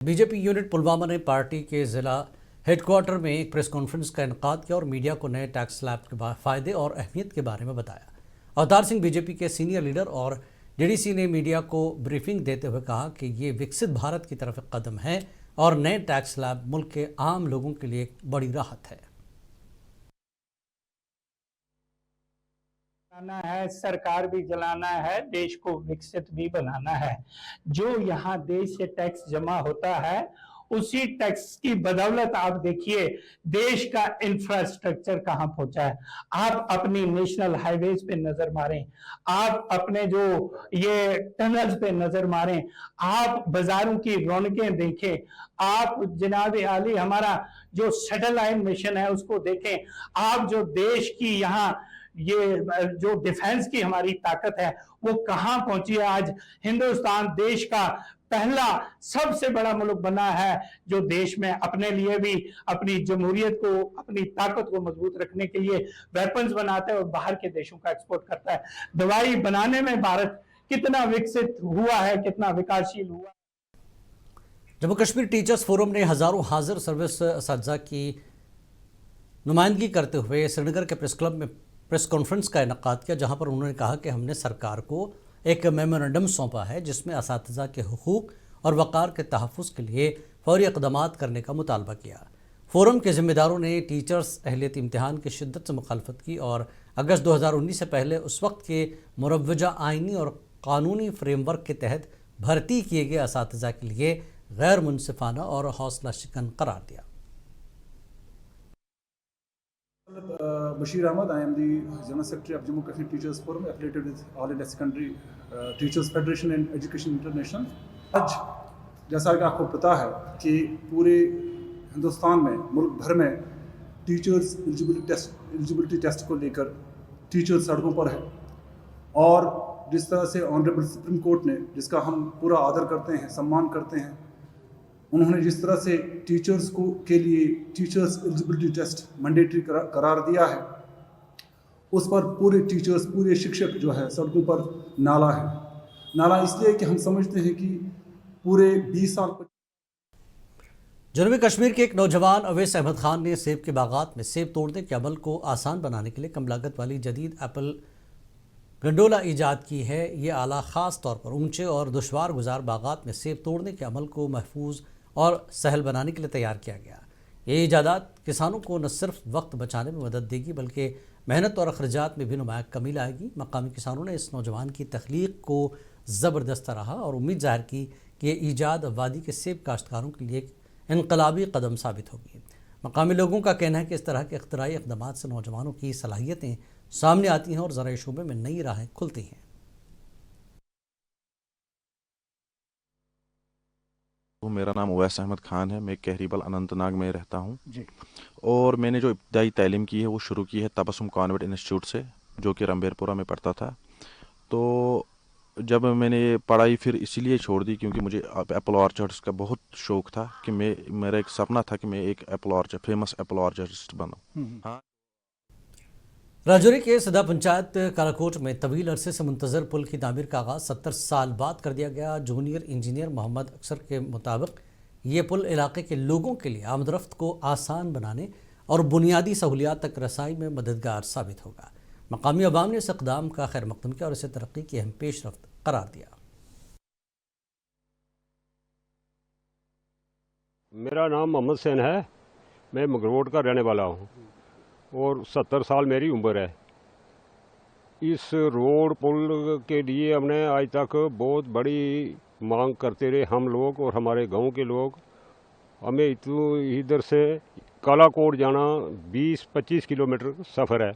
BJP unit Pulwama ने party के ज़िला हेडक्वार्टर में एक प्रेस कॉन्फ्रेंस का इनेकाद किया और मीडिया को नए टैक्स स्लैब के फ़ायदे और अहमियत के बारे में बताया। अवतार सिंह बीजेपी के सीनियर लीडर और डीडीसी ने मीडिया को ब्रीफिंग देते हुए कहा कि ये विकसित भारत की तरफ एक कदम है और नए टैक्स स्लैब मुल्क के आम लोगों के लिए एक बड़ी राहत है। है, सरकार भी चलाना है, देश को विकसित भी बनाना है। जो यहाँ देश से टैक्स जमा होता है उसी टैक्स की बदौलत आप देखिए देश का इंफ्रास्ट्रक्चर कहां पहुंचा है। आप अपनी नेशनल हाईवेज पे नजर मारें, आप अपने जो ये टनल्स पे नजर मारें, आप बाजारों की रौनकें देखें, आप जनाब आली हमारा जो सैटेलाइट मिशन है उसको देखें, आप जो देश की यहाँ ये जो डिफेंस की हमारी ताकत है वो कहां पहुंची है। आज हिंदुस्तान देश का पहला सबसे बड़ा मुल्क बना है जो देश में अपने लिए भी अपनी जमहूरियत को, अपनी ताकत को मजबूत रखने के लिए वेपन्स बनाता है और बाहर के देशों का एक्सपोर्ट करता है। दवाई बनाने में भारत कितना विकसित हुआ है, कितना विकासशील हुआ। जम्मू कश्मीर टीचर्स फोरम ने हज़ारों हाजिर सर्विस असातिज़ा की नुमाइंदगी करते हुए श्रीनगर के प्रेस क्लब में प्रेस कॉन्फ्रेंस का इनेकाद किया, जहां पर उन्होंने कहा कि हमने सरकार को एक मेमोरेंडम सौंपा है जिसमें असातिज़ा के हुकूक और वक़ार के तहफ़्फ़ुज़ के लिए फ़ौरी इक़दामात करने का मुतालबा किया। फोरम के ज़िम्मेदारों ने टीचर्स अहलियत इम्तिहान की शिद्दत से मुखालफत की और अगस्त 2019 से पहले उस वक्त के मुरव्वजा आइनी और कानूनी फ्रेमवर्क के तहत भर्ती किए गए असातिज़ा के लिए गैर मुनसिफाना और हौसला शिकन करार दिया। Bashir Ahmed, I am the General Secretary of Jammu Kashmir Teachers Forum, affiliated with All India Secondary Teachers Federation and Education International. आज जैसा कि आपको पता है कि पूरे हिंदुस्तान में, मुल्क भर में टीचर्स एलिजिबिलिटी टेस्ट को लेकर टीचर्स सड़कों पर है और जिस तरह से ऑनरेबल सुप्रीम कोर्ट ने, जिसका हम पूरा आदर करते हैं, सम्मान करते हैं, उन्होंने जिस तरह से टीचर्स को के लिए टीचर्स एलिजिबिलिटी टेस्ट मैंडेटरी करार दिया है, उस पर पूरे टीचर्स, पूरे शिक्षक जो है सड़कों पर नाला है। नाला इसलिए कि हम समझते हैं कि पूरे 20 साल जनूबी कश्मीर के एक नौजवान अवैस अहमद खान ने सेब के बागात में सेब तोड़ने के अमल को आसान बनाने के लिए कम लागत वाली जदीद एप्पल गंडोला ईजाद की है। ये आला ख़ास तौर पर ऊंचे और दुश्वार गुजार बागात में सेब तोड़ने के अमल को महफूज और सहल बनाने के लिए तैयार किया गया। ये ईजादात किसानों को न सिर्फ वक्त बचाने में मदद देगी बल्कि मेहनत और अखराजात में भी नुमाया कमी लाएगी। मकामी किसानों ने इस नौजवान की तख्लीक को ज़बरदस्त सराहा और उम्मीद ज़ाहिर की कि ये ईजाद वादी के सेब काश्तकारों के लिए एक इनकलाबी कदम साबित होगी। मकामी लोगों का कहना है कि इस तरह के इख्तराई इक़दामात से नौजवानों की सलाहियतें सामने आती हैं और ज़राई शोबे में नई राहें खुलती हैं। मेरा नाम उवैस अहमद खान है। मैं कहरीबल अनंतनाग में रहता हूँ जी। और मैंने जो इब्तदाई तालीम की है वो शुरू की है तबस्सुम कॉन्वेंट इंस्टीट्यूट से, जो कि रंबेरपुरा में पढ़ता था। तो जब मैंने पढ़ाई फिर इसीलिए छोड़ दी क्योंकि मुझे एप्पल ऑर्चर्ड्स का बहुत शौक़ था कि मेरा एक सपना था कि मैं एक फेमस एप्पल ऑर्चर्डिस्ट बनूँ। हाँ। राजौरी के सदा पंचायत कालाकोट में तवील अरसे से मुंतज़र पुल की तामीर का आगाज़ 70 साल बाद कर दिया गया। जूनियर इंजीनियर मोहम्मद अक्सर के मुताबिक ये पुल इलाके के लोगों के लिए आमदरफ्त को आसान बनाने और बुनियादी सहूलियात तक रसाई में मददगार साबित होगा। मकामी अवाम ने इस इक़दाम का खैर मक़दम किया और इसे तरक्की की अहम पेशरफ्त करार दिया। मेरा नाम मोहम्मद हुसैन है, मैं मगरोट का रहने वाला हूँ और 70 साल मेरी उम्र है। इस रोड पुल के लिए हमने आज तक बहुत बड़ी मांग करते रहे हम लोग और हमारे गांव के लोग। हमें इधर से कालाकोट जाना 20-25 किलोमीटर सफ़र है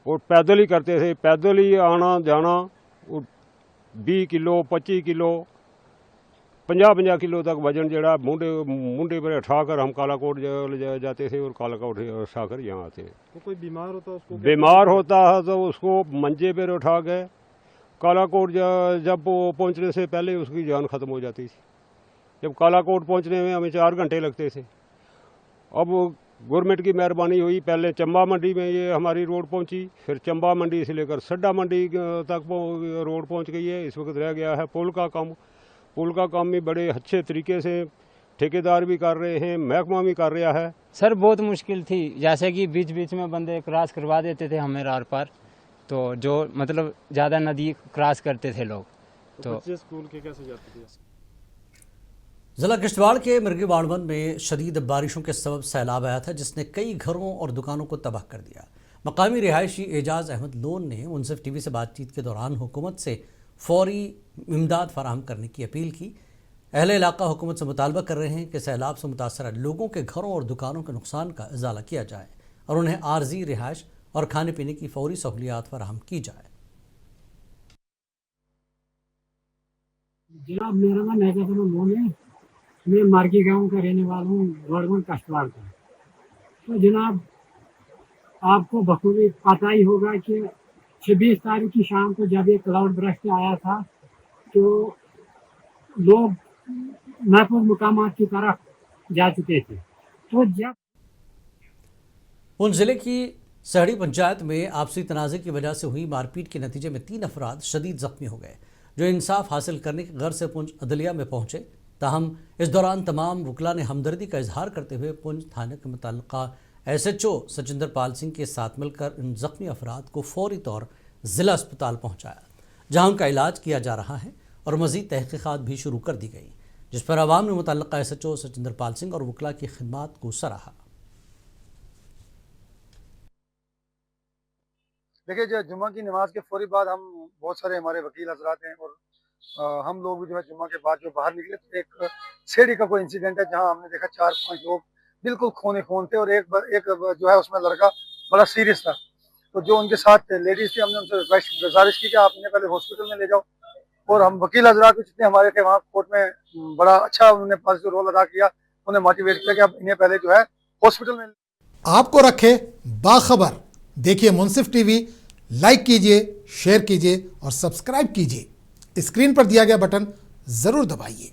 और पैदल ही करते थे, पैदल ही आना जाना। 20 किलो 25 किलो 50 किलो तक वजन जड़ा मुंडे पर उठाकर हम कालाकोट जाते थे और कालाकोट उठाकर यहाँ आते। तो कोई बीमार होता है तो उसको मंजे पर उठा के कालाकोट जब पहुँचने से पहले उसकी जान ख़त्म हो जाती थी। जब कालाकोट पहुँचने में हमें 4 घंटे लगते थे। अब गवर्नमेंट की मेहरबानी हुई, पहले चंबा मंडी में ये हमारी रोड पहुँची, फिर चंबा मंडी से लेकर सड्डा मंडी तक रोड पहुँच गई है। इस वक्त रह गया है पुल का काम। पुल का काम भी बड़े अच्छे तरीके से ठेकेदार भी कर रहे हैं, महकमा भी कर रहा है। सर बहुत मुश्किल थी, जैसे कि बीच बीच में बंदे क्रॉस करवा देते थे हमें आर पार, तो जो मतलब ज़्यादा नदी क्रॉस करते थे लोग। तो बच्चे स्कूल के कैसे जाते थे? जिला किश्तवाड़ के मिर्गी बाड़वन में शदीद बारिशों के सबब सैलाब आया था, जिसने कई घरों और दुकानों को तबाह कर दिया। मकामी रिहायशी एजाज अहमद लोन ने मुनसिफ टीवी से बातचीत के दौरान हुकूमत से फौरी इमदाद फराहम करने की अपील की। अहले इलाका हुकूमत से मुतालबा कर रहे हैं कि सैलाब से मुतासरा लोगों के घरों और दुकानों के नुकसान का इजाला किया जाए और उन्हें आर्जी रिहाइश और खाने पीने की फौरी सहूलियात फराहम की जाए। जनाब, मेरा नाम एजाज अहमद लोन है। मैं मार्गी गांव का रहने वाला हूँ, बाड़वन किश्तवाड़ का। तो जनाब, आपको बखूबी पता ही होगा कि 26 तारीख की शाम को जब ये क्लाउड बर्स्ट आया था तो लोग महफूज मुकामात की तरफ जा चुके थे। तो जब पुंछ जिले की सहड़ी पंचायत में आपसी तनाज़े की वजह से हुई मारपीट के नतीजे में 3 अफराद शदीद जख्मी हो गए, जो इंसाफ हासिल करने के गर्ज से पुंछ अदलिया में पहुंचे। ताहम इस दौरान तमाम वकला ने हमदर्दी का इजहार करते हुए पुंछ थाने के मुतल्लिका SHO सचिंदर पाल सिंह के साथ मिलकर इन जख्मी अफराद को फौरी तौर ज़िला अस्पताल पहुँचाया, जहाँ उनका इलाज किया जा रहा है और मज़ीद तहक़ीक़ात भी शुरू कर दी गई, जिस पर आवाम ने मुतल्लिका SHO सचिंदर पाल सिंह और वकला की खिदमात को सराहा। देखिए, जो जुम्मा की नमाज के फौरी बाद हम बहुत सारे हमारे वकील हजरात हैं और हम लोग भी जो है जुम्मा के बाद जो बाहर निकले तो एक सेड़ी का कोई इंसिडेंट है जहां हमने देखा 4-5 लोग बिल्कुल खून थे और एक जो है उसमें लड़का बड़ा सीरियस था। तो जो उनके साथ लेडीज थी, हमने उनसे गुजारिश की कि आप इन्हें पहले हॉस्पिटल में ले जाओ, और हम वकील हजरात भी जितने हमारे थे वहाँ कोर्ट में बड़ा अच्छा उन्होंने पॉजिटिव रोल अदा किया, उन्हें मोटिवेट किया कि आप इन्हें पहले जो है हॉस्पिटल में। आपको रखे बाखबर, देखिए मुनसिफ टीवी, लाइक कीजिए, शेयर कीजिए और सब्सक्राइब कीजिए। स्क्रीन पर दिया गया बटन जरूर दबाइए।